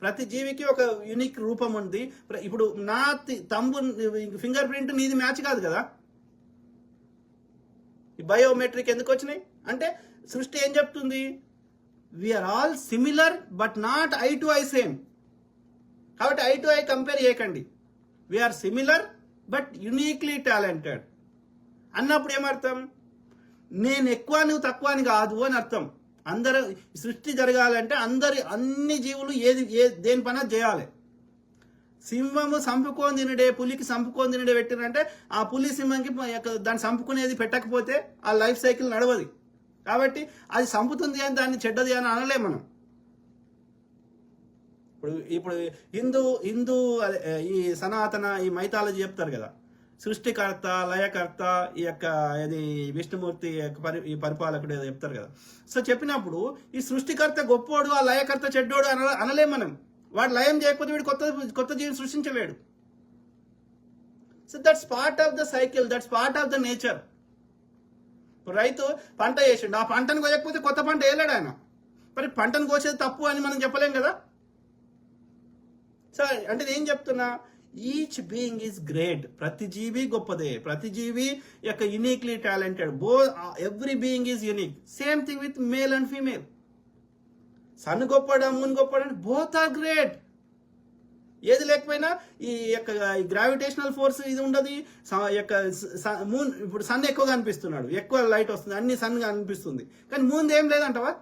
ప్రతి జీవికి ఒక యూనిక్ రూపం ఉంది. ఇప్పుడు నా తంబు ఫింగర్ ప్రింట్ నీది మ్యాచ్ కాదు కదా. బయోమెట్రిక్ ఎందుకు వచ్చినాయి అంటే సృష్టి ఏం చెప్తుంది, we are all similar but not eye to eye same. కాబట్టి ఐ టు ఐ కంపేర్ చేయకండి. We are similar but uniquely talented అన్నప్పుడు ఏమర్థం, నేను ఎక్కువ నువ్వు తక్కువ అని కాదు అని అర్థం. అందరూ సృష్టి జరగాలంటే అన్ని జీవులు దేని పని చేయాలి. సింహము సంపుకొని తినడే పులికి సంపుకొని తినడే పెట్టినంటే ఆ పులి సింహంకి దాన్ని సంపుకునేది పెట్టకపోతే ఆ లైఫ్ సైకిల్ నడవది. కాబట్టి అది సంపుతుంది అని దాన్ని చెడ్డది అని అనలేం మనం. ఇప్పుడు హిందూ ఈ సనాతన ఈ మైథాలజీ చెప్తారు కదా, సృష్టికర్త లయకర్త ఈ యొక్క ఇది విష్ణుమూర్తి ఈ పరిపాలకుడు ఏదో చెప్తారు కదా. సో చెప్పినప్పుడు ఈ సృష్టికర్త గొప్పోడు ఆ లయకర్త చెడ్డోడు అనలేం మనం. వాడు లయం చేయకపోతే వీడు కొత్త జీవిని సృష్టించలేడు. So that's part of the cycle, that's part of the nature. రైతు పంట వేసిండు, ఆ పంటను కోయకపోతే కొత్త పంట వేయలేడు ఆయన. మరి పంటను కోసేది తప్పు అని మనం చెప్పలేం కదా. సో అంటే ఏం చెప్తున్నా, ఈచ్ బీయింగ్ ఈజ్ గ్రేట్. ప్రతి జీవి గొప్పదే, ప్రతి జీవి యొక్క uniquely talented. Every being is unique. Same thing with male and female. Sun గొప్పడా మూన్ గొప్పడా, బోత్ ఆర్ గ్రేట్. ఏది లేకపోయినా ఈ యొక్క గ్రావిటేషనల్ ఫోర్స్ ఇది ఉండదు. యొక్క మూన్ ఇప్పుడు సన్ ఎక్కువగా అనిపిస్తున్నాడు, ఎక్కువ లైట్ వస్తుంది, అన్ని సన్ గా అనిపిస్తుంది, కానీ మూన్ ఏం లేదంటవా.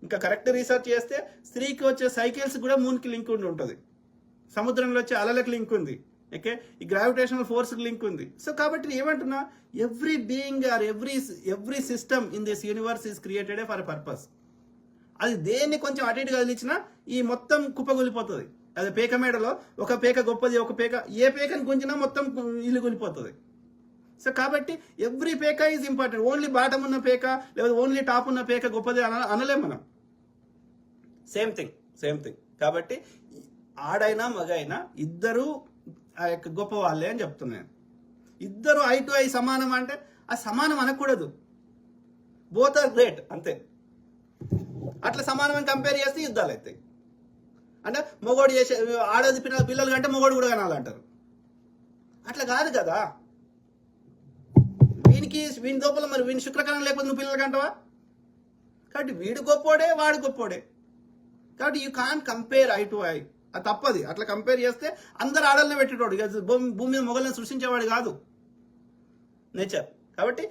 ఇంకా కరెక్ట్ రీసెర్చ్ చేస్తే స్త్రీకి వచ్చే సైకిల్స్ కూడా మూన్కి లింక్ ఉండి ఉంటుంది, సముద్రంలో వచ్చే అలలకు లింక్ ఉంది, ఓకే, ఈ గ్రావిటేషనల్ ఫోర్స్కి లింక్ ఉంది. సో కాబట్టి ఏమంటున్నా, every being or every system in this universe is created for a purpose. అది దేన్ని కొంచెం అటు ఇటు కదిలించినా ఈ మొత్తం కుప్పగొలిపోతుంది. అది పేక మేడలో ఒక పేక గొప్పది, ఒక పేక ఏ పేకని గుంజినా మొత్తం ఇల్లు కూలిపోతుంది. సో కాబట్టి ఎవ్రీ పేక ఈజ్ ఇంపార్టెంట్. ఓన్లీ బాటమ్ ఉన్న పేక లేదా ఓన్లీ టాప్ ఉన్న పేక గొప్పది అనలేం మనం. Same thing. కాబట్టి ఆడైనా మగైనా ఇద్దరు ఆ యొక్క గొప్ప వాళ్ళే అని చెప్తున్నాను. ఇద్దరు ఐ టు ఐ సమానం అంటే ఆ సమానం అనకూడదు. బోత్ ఆర్ గ్రేట్ అంతే. అట్లా సమానమైన కంపేర్ చేస్తే యుద్ధాలు అవుతాయి. అంటే మొగోడు చేసే ఆడది పిల్లలు కంటే మొగోడు కూడా కనాలంటారు. అట్లా కాదు కదా. వీని దోపల మరి వీని శుక్రకణం లేకపోతే నువ్వు పిల్లలు కంటవా. కాబట్టి వీడు గొప్పోడే వాడు గొప్పోడే. కాబట్టి you can compare eye to eye. అది తప్పది. అట్లా కంపేర్ చేస్తే అందరు ఆడల్ని పెట్టేటోడు, భూమి మీద మొగల్ని సృష్టించేవాడు కాదు నేచర్. కాబట్టి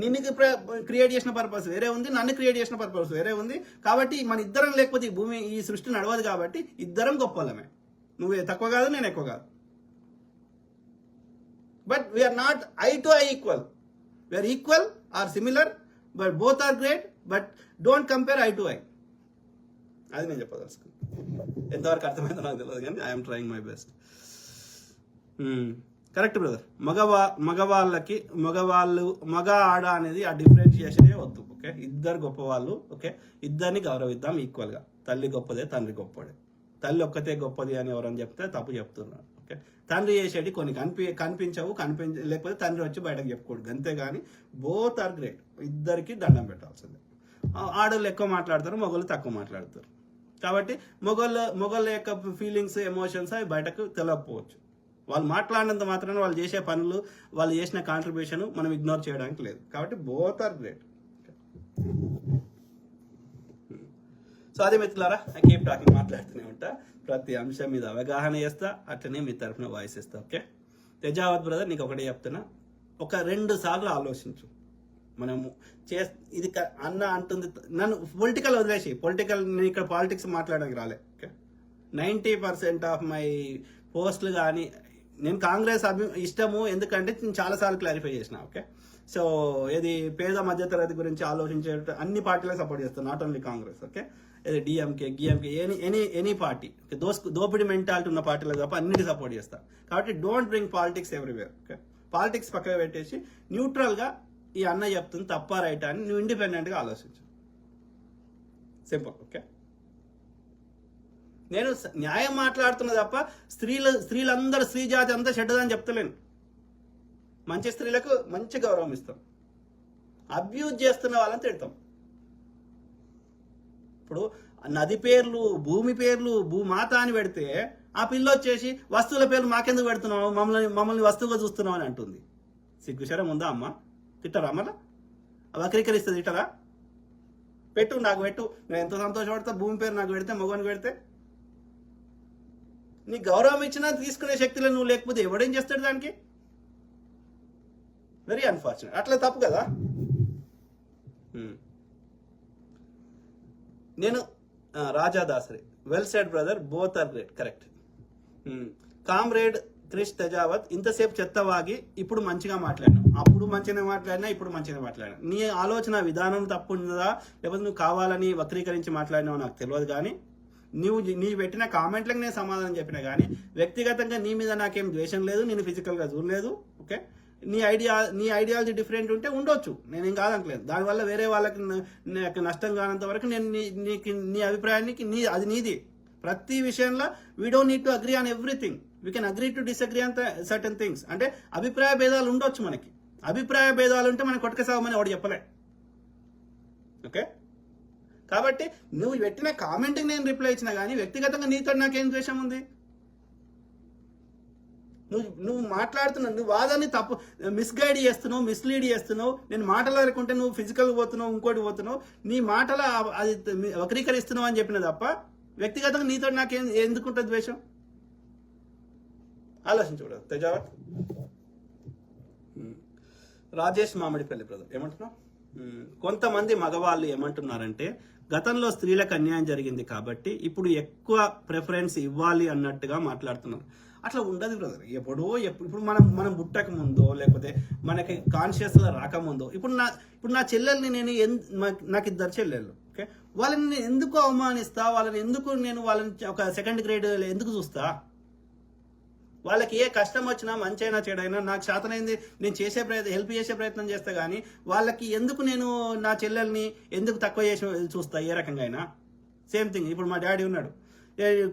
నిన్ను క్రియేట్ చేసిన పర్పస్ వేరే ఉంది, నన్ను క్రియేట్ చేసిన పర్పస్ వేరే ఉంది. కాబట్టి మన ఇద్దరం లేకపోతే ఈ సృష్టి నడవదు. కాబట్టి ఇద్దరం గొప్పలమే. నువ్వు తక్కువ కాదు, నేను ఎక్కువ కాదు. But we are not eye to eye equal. We are equal or similar but both are great. But don't compare eye to eye. అది నేను చెప్పదలుచుకున్నాను. ఎంతవరకు అర్థమైందో నాకు తెలియదు, కానీ I'm trying my best. Correct brother. మగవాళ్ళకి మగ ఆడ అనేది ఆ డిఫరెన్షియేషనే వద్దు. ఓకే, ఇద్దరు గొప్పవాళ్ళు. ఓకే, ఇద్దరిని గౌరవిద్దాం ఈక్వల్గా. తల్లి గొప్పదే, తండ్రి గొప్పడే. తల్లి ఒక్కతే గొప్పది అని ఎవరని చెప్తే తప్పు చెప్తున్నారు. ఓకే, తండ్రి చేసేది కొన్ని కనిపించవు, లేకపోతే తండ్రి వచ్చి బయటకు చెప్పుకోడు. అంతేగాని బోత్ ఆర్ గ్రేట్. ఇద్దరికి దండం పెట్టాల్సిందే. ఆడవాళ్ళు ఎక్కువ మాట్లాడతారు, మగవాళ్ళు తక్కువ మాట్లాడతారు. కాబట్టి మొగోళ్ళ యొక్క ఫీలింగ్స్, ఎమోషన్స్ అవి బయటకు తెలియకపోవచ్చు. వాళ్ళు మాట్లాడినంత మాత్రాన వాళ్ళు చేసే పనులు, వాళ్ళు చేసిన కాంట్రిబ్యూషన్ మనం ఇగ్నోర్ చేయడానికి లేదు. కాబట్టి బోత్ ఆర్ గ్రేట్. సో అదే మిత్రులారా, ఐ కీప్ టాకింగ్, మాట్లాడుతూనే ఉంటా. ప్రతి అంశం మీద అవగాహన చేస్తా, అట్లనే మీ తరఫున వాయిస్ ఇస్తా. ఓకే, తేజావత్ బ్రదర్, నీకు ఒకటే చెప్తున్నా, ఒక 2 సార్లు ఆలోచించు. మనము ఇది అన్న అంటుంది, నన్ను పొలిటికల్ వదిలేసి, నేను ఇక్కడ పాలిటిక్స్ మాట్లాడడానికి రాలే. ఓకే, 90% ఆఫ్ మై పోస్టులు కానీ నేను కాంగ్రెస్ ఇష్టము, ఎందుకంటే నేను చాలాసార్లు క్లారిఫై చేసిన. ఓకే, సో ఇది పేద మధ్యతరగతి గురించి ఆలోచించే అన్ని పార్టీలకు సపోర్ట్ చేస్తాను, నాట్ ఓన్లీ కాంగ్రెస్. ఓకే, ఇది డిఎంకే, గిఎంకే, ఎనీ పార్టీ, దోపిడీ మెంటాలిటీ ఉన్న పార్టీలకు తప్ప అన్నిటి సపోర్ట్ చేస్తాను. కాబట్టి don't bring politics everywhere. Okay, politics పక్కన పెట్టేసి న్యూట్రల్గా ఈ అన్న చెప్తుంది తప్ప రైట్ అని నువ్వు ఇండిపెండెంట్గా ఆలోచించు. సింపుల్. ఓకే, నేను న్యాయం మాట్లాడుతున్నా తప్ప స్త్రీలందరూ స్త్రీ జాతి అంతా చెడ్డదని చెప్తలేను. మంచి స్త్రీలకు మంచి గౌరవం ఇస్తాం, అబ్యూజ్ చేస్తున్న వాళ్ళని తిడతాం. ఇప్పుడు నది పేర్లు, భూమి పేర్లు, భూమాత అని పెడితే ఆ పిల్ల వచ్చేసి వస్తువుల పేర్లు మాకెందుకు పెడుతున్నావు, మమ్మల్ని వస్తువుగా చూస్తున్నావు అని అంటుంది. సిగ్గుశరం ఉందా అమ్మ? తిట్టరా మళ్ళా? వక్రీకరిస్తుంది, తిట్టరా? పెట్టు, నాకు పెట్టు, నేను ఎంతో సంతోషపడతా. భూమి పేరు నాకు పెడితే, మగవానికి పెడితే. నీ గౌరవం ఇచ్చినా తీసుకునే శక్తిలో నువ్వు లేకపోతే ఎవడేం చేస్తాడు దానికి? Very unfortunate. అట్లా తప్పు కదా. నేను Rajadasari, well said brother, both are great, correct. Comrade Krish Tejavath, ఇంతసేపు చెత్త వాగి ఇప్పుడు మంచిగా మాట్లాడినా, అప్పుడు మంచిగా మాట్లాడినా, ఇప్పుడు మంచిగా మాట్లాడినా. నీ ఆలోచన విధానం తప్పు ఉన్నదా, లేకపోతే నువ్వు కావాలని వక్రీకరించి మాట్లాడినావు నాకు తెలియదు. కానీ నీ పెట్టిన కామెంట్లకు నేను సమాధానం చెప్పినా కానీ వ్యక్తిగతంగా నీ మీద నాకేం ద్వేషం లేదు, నేను ఫిజికల్గా చూడలేదు. ఓకే, నీ ఐడియాలజీ డిఫరెంట్ ఉంటే ఉండొచ్చు, నేనేం కాదనట్లేదు. దానివల్ల వేరే వాళ్ళకి నష్టం కానంత వరకు నేను నీ అభిప్రాయానికి అది నీది. ప్రతి విషయంలో we don't need to agree on everything, we can agree to disagree on certain things. అంటే అభిప్రాయ భేదాలు ఉండొచ్చు మనకి. అభిప్రాయ భేదాలు ఉంటే మనం కొట్టకసాగమని వాడు చెప్పలే. ఓకే, కాబట్టి నువ్వు పెట్టిన కామెంట్కి నేను రిప్లై ఇచ్చినా కానీ వ్యక్తిగతంగా నీతో నాకేం ద్వేషం ఉంది? నువ్వు మాట్లాడుతున్నావు, నువ్వు వాదాన్ని తప్పు మిస్గైడ్ చేస్తున్నావు, మిస్లీడ్ చేస్తున్నావు. నేను మాట్లాడుకుంటే నువ్వు ఫిజికల్ పోతున్నావు, ఇంకోటి పోతున్నావు. నీ మాటల అది వక్రీకరిస్తున్నావు అని చెప్పిన తప్ప వ్యక్తిగతంగా నీతో నాకేం ఎందుకుంటుంది ద్వేషం? ఆలోచించకూడదు. తెజావత్ రాజేష్ మామిడిపల్లి బ్రదర్ ఏమంటున్నావు? కొంతమంది మగవాళ్ళు ఏమంటున్నారంటే గతంలో స్త్రీలకు అన్యాయం జరిగింది కాబట్టి ఇప్పుడు ఎక్కువ ప్రిఫరెన్స్ ఇవ్వాలి అన్నట్టుగా మాట్లాడుతున్నారు. అట్లా ఉండదు బ్రదర్. ఇప్పుడు మనం పుట్టక ముందో లేకపోతే మనకి కాన్షియస్లో రాకముందో ఇప్పుడు నా చెల్లెల్ని నేను నాకు 2 చెల్లెళ్ళు. ఓకే, వాళ్ళని నేను ఎందుకు అవమానిస్తా? వాళ్ళని ఒక సెకండ్ గ్రేడ్ ఎందుకు చూస్తా? వాళ్ళకి ఏ కష్టం వచ్చినా, మంచి అయినా చెడైనా నాకు శాతనైంది నేను హెల్ప్ చేసే ప్రయత్నం చేస్తా. కానీ వాళ్ళకి ఎందుకు నేను నా చెల్లెల్ని ఎందుకు తక్కువ చేసి చూస్తా? ఏ రకంగా అయినా సేమ్ థింగ్. ఇప్పుడు మా డాడీ ఉన్నాడు,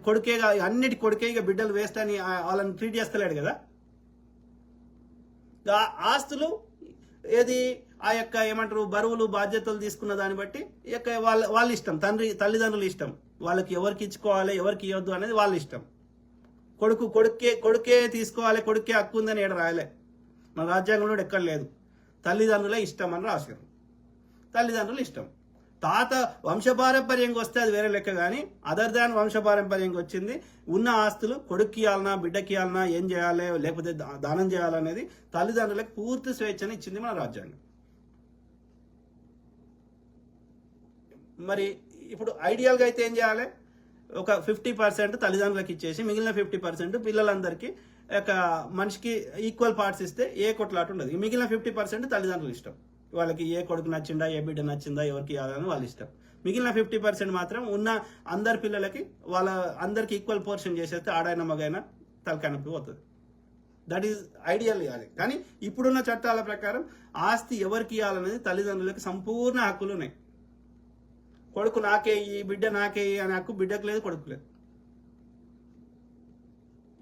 కొడుకేగా, అన్నిటి కొడుకే, ఇక బిడ్డలు వేస్ట్ అని వాళ్ళని ట్రీట్ చేస్తలేడు కదా. ఆస్తులు ఏది ఆ యొక్క ఏమంటారు బరువులు బాధ్యతలు తీసుకున్న దాన్ని బట్టి వాళ్ళ ఇష్టం, తల్లిదండ్రుల ఇష్టం. వాళ్ళకి ఎవరికి ఇచ్చుకోవాలి, ఎవరికి ఇవ్వద్దు అనేది వాళ్ళ ఇష్టం. కొడుకే తీసుకోవాలి, కొడుకే హక్కు ఉందని ఏడ రాయలే. మన రాజ్యాంగంలో ఎక్కడ లేదు. తల్లిదండ్రులే ఇష్టం అని రాశారు. తల్లిదండ్రులు ఇష్టం. తాత వంశపారంపర్యంగా వస్తే అది వేరే లెక్క. కానీ అదర్ దాన్ వంశపారంపర్యంగా వచ్చింది ఉన్న ఆస్తులు కొడుక్కి ఇవ్వాలన్నా, బిడ్డకి ఇవ్వాలన్నా, ఏం చేయాలి, లేకపోతే దానం చేయాలనేది తల్లిదండ్రులకు పూర్తి స్వేచ్ఛని ఇచ్చింది మన రాజ్యాంగం. మరి ఇప్పుడు ఐడియల్గా అయితే ఏం చేయాలి? ఒక 50% తల్లిదండ్రులకు ఇచ్చేసి మిగిలిన 50% పిల్లలందరికీ ఒక మనిషికి ఈక్వల్ పార్ట్స్ ఇస్తే ఏ కొట్లాట ఉండదు. మిగిలిన 50% తల్లిదండ్రులు ఇష్టం. వాళ్ళకి ఏ కొడుకు నచ్చిందా, ఏ బిడ్డ నచ్చిందా, ఎవరికి ఇవ్వాలని వాళ్ళ ఇష్టం. మిగిలిన 50% మాత్రం ఉన్న అందరి పిల్లలకి అందరికి ఈక్వల్ పోర్షన్ చేసేస్తే ఆడైనా మగైనా తలకానప్పి పోతుంది. That is ideal. అది కానీ ఇప్పుడున్న చట్టాల ప్రకారం ఆస్తి ఎవరికి ఇవ్వాలనేది తల్లిదండ్రులకి సంపూర్ణ హక్కులు ఉన్నాయి. కొడుకు నాకే ఈ బిడ్డ నాకే అనే హక్కు బిడ్డకు లేదు, కొడుకు లేదు.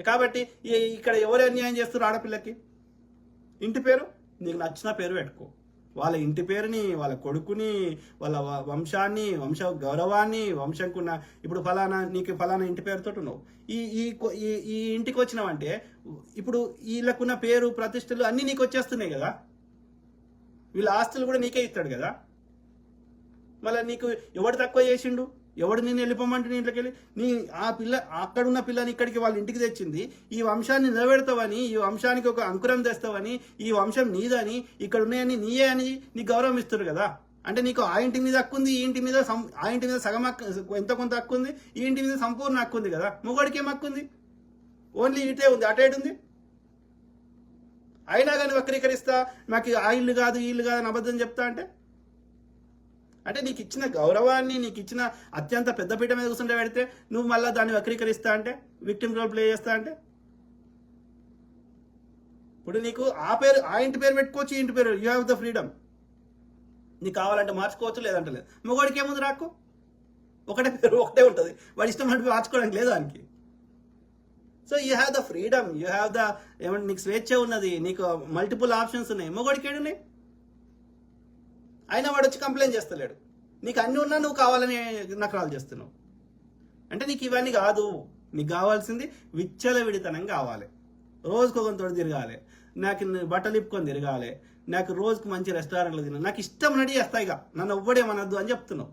కాబట్టి ఇక్కడ ఎవరు అన్యాయం చేస్తారు? ఆడపిల్లకి ఇంటి పేరు నీకు నచ్చిన పేరు పెట్టుకో. వాళ్ళ ఇంటి పేరుని, వాళ్ళ కొడుకుని, వాళ్ళ వంశాన్ని, వంశ గౌరవాన్ని, వంశంకున్న ఇప్పుడు నీకు ఫలానా ఇంటి పేరుతో ఉన్నావు. ఈ ఇంటికి వచ్చినావంటే ఇప్పుడు వీళ్ళకున్న పేరు, ప్రతిష్టలు అన్నీ నీకు వచ్చేస్తున్నాయి కదా. వీళ్ళ ఆస్తులు కూడా నీకే ఇస్తాడు కదా. మళ్ళీ నీకు ఎవడు తక్కువ చేసిండు? ఎవడు నేను వెళ్ళిపోమంటే ఇంట్లోకి వెళ్ళి అక్కడున్న పిల్లని ఇక్కడికి వాళ్ళ ఇంటికి తెచ్చింది, ఈ వంశాన్ని నిలబెడతావని, ఈ వంశానికి ఒక అంకురం తెస్తావని, ఈ వంశం నీదని, ఇక్కడ ఉన్నాయని నీయే అని నీకు గౌరవం ఇస్తారు కదా. అంటే నీకు ఆ ఇంటి మీద హక్కు ఉంది, ఆ ఇంటి మీద సగం హక్కు, ఎంత కొంత హక్కు ఉంది, ఈ ఇంటి మీద సంపూర్ణ హక్కు ఉంది కదా. మొగడికి ఏం హక్కు ఉంది? ఓన్లీ ఇటే ఉంది, అటేటుంది. అయినా కానీ వక్రీకరిస్తా, నాకు ఆ ఇల్లు కాదు, ఈ ఇల్లు కాదు అని అబద్ధం చెప్తా అంటే నీకు ఇచ్చిన గౌరవాన్ని, నీకు ఇచ్చిన అత్యంత పెద్దపీట మీద కూర్చుంటే పెడితే నువ్వు మళ్ళీ దాన్ని వక్రీకరిస్తా అంటే, విక్టిమ్ రోల్ ప్లే చేస్తా అంటే, ఇప్పుడు నీకు ఆ ఇంటి పేరు పెట్టుకోవచ్చు, ఈ ఇంటి పేరు, యూ హ్యావ్ ద ఫ్రీడమ్. నీకు కావాలంటే మార్చుకోవచ్చు, లేదంటే లేదు. మొగోడికి ఏముంది? రాకు, ఒకటే పేరు ఒకటే ఉంటుంది, వాడి ఇష్టం అంటే మార్చుకోవడానికి లేదు దానికి. So you have the freedom, you have the ఏమంటే నీకు స్వేచ్ఛ ఉన్నది, నీకు మల్టిపుల్ ఆప్షన్స్ ఉన్నాయి. మొగోడికి ఏడున్నాయి? అయినా వాడు వచ్చి కంప్లైంట్ చేస్తలేడు. నీకు అన్నీ ఉన్నా నువ్వు కావాలని నకరాలు చేస్తున్నావు. అంటే నీకు ఇవన్నీ కాదు, నీకు కావాల్సింది విచ్చలవిడితనం కావాలి. రోజుకు ఒకరితో తిరగాలి, నాకు బట్టలు ఇప్పుకొని తిరగాలి, నాకు రోజుకు మంచి రెస్టారెంట్లు తినాలి, నాకు ఇష్టం నడి చేస్తాయిగా, నన్ను ఎవ్వడేమనద్దు అని చెప్తున్నావు.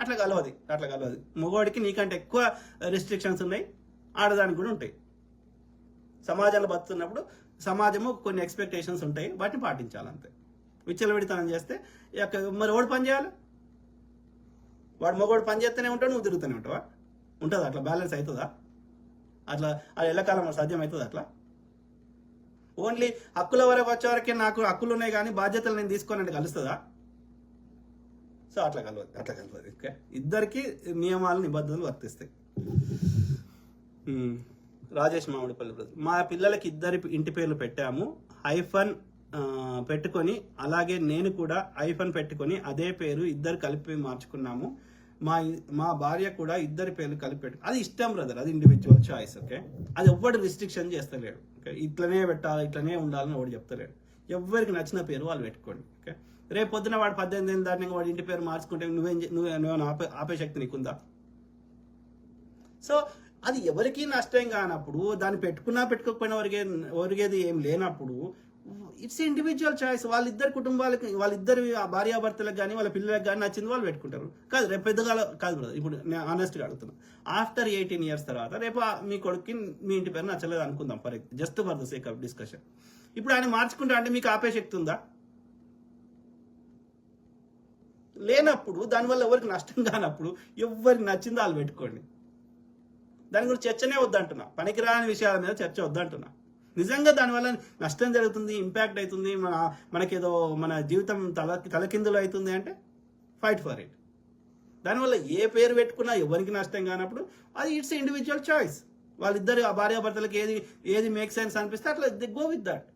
అట్లా కలవది. మగవాడికి నీకంటే ఎక్కువ రెస్ట్రిక్షన్స్ ఉన్నాయి, ఆడదానికి కూడా ఉంటాయి. సమాజంలో బతుకుతున్నప్పుడు సమాజము కొన్ని ఎక్స్పెక్టేషన్స్ ఉంటాయి, వాటిని పాటించాలంతే. విచ్చలవిడితనం చేస్తే మరి వాడు పని చేయాలి, వాడు మగవాడు పని చేస్తూనే ఉంటాడు, నువ్వు తిరుగుతూనే ఉంటావా? ఉంటుందా అట్లా? బ్యాలెన్స్ అవుతుందా అట్లా? అది ఎల్లకాలం సాధ్యం అవుతుంది అట్లా? ఓన్లీ హక్కుల వరకు వచ్చే వరకే నాకు హక్కులు ఉన్నాయి కానీ బాధ్యతలు నేను తీసుకోనంటే కలుస్తుందా? సో అట్లా కలవదు. ఓకే, ఇద్దరికి నియమాలు నిబంధనలు వర్తిస్తాయి. రాజేష్ మామిడిపల్లి బ్రదర్, మా పిల్లలకి ఇద్దరి ఇంటి పేర్లు పెట్టాము, ఐఫన్ పెట్టుకొని, అలాగే నేను కూడా ఐఫన్ పెట్టుకొని అదే పేరు ఇద్దరు కలిపి మార్చుకున్నాము. మా భార్య కూడా ఇద్దరి పేర్లు కలిపి పెట్టు. అది ఇష్టం బ్రదర్, అది ఇండివిజువల్ చాయిస్. ఓకే, అది ఎవ్వడు రిస్ట్రిక్షన్ చేస్తలేడు. ఓకే, ఇట్లనే పెట్టాలి, ఇట్లనే ఉండాలని ఎవడు చెప్తలేడు. ఎవరికి నచ్చిన పేరు వాళ్ళు పెట్టుకోండి. ఓకే, రేపు పొద్దున వాడు 18 ఏళ్ళ దాన్ని వాడి ఇంటి పేరు మార్చుకుంటే నువ్వేమైనా ఆపే శక్తి నీకుందా? సో అది ఎవరికి నష్టం కానప్పుడు, దాన్ని పెట్టుకున్నా పెట్టుకోకపోయినా ఒరిగేది ఏం లేనప్పుడు, ఇట్స్ ఇండివిజువల్ చాయిస్. వాళ్ళిద్దరు కుటుంబాలకి, వాళ్ళిద్దరు భార్యాభర్తలకు కానీ వాళ్ళ పిల్లలకు కానీ నచ్చింది వాళ్ళు పెట్టుకుంటారు. కాదు రేపు పెద్దగా కాదు బ్రదర్, ఇప్పుడు నేను ఆనెస్ట్గా అడుగుతున్నా, ఆఫ్టర్ 18 years తర్వాత రేపు మీ కొడుక్కి మీ ఇంటి పేరు నచ్చలేదు అనుకుందాం, just for the sake of discussion. ఇప్పుడు ఆయన మార్చుకుంటా అంటే మీకు ఆపే శక్తి ఉందా? లేనప్పుడు, దానివల్ల ఎవరికి నష్టం కానప్పుడు ఎవరికి నచ్చిందో వాళ్ళు పెట్టుకోండి. దాని గురించి చర్చనే వద్దంటున్నా, పనికిరాని విషయాల మీద చర్చ వద్దంటున్నా. నిజంగా దానివల్ల నష్టం జరుగుతుంది, ఇంపాక్ట్ అవుతుంది, మనకేదో మన జీవితం తలకిందులు అవుతుంది అంటే ఫైట్ ఫర్ ఇట్. దానివల్ల ఏ పేరు పెట్టుకున్నా ఎవరికి నష్టం కానప్పుడు అది ఇట్స్ ఇండివిజువల్ చాయిస్. వాళ్ళిద్దరు ఆ భార్యాభర్తలకు ఏది మేక్ సెన్స్ అనిపిస్తే అట్లా దే గో విత్ దట్.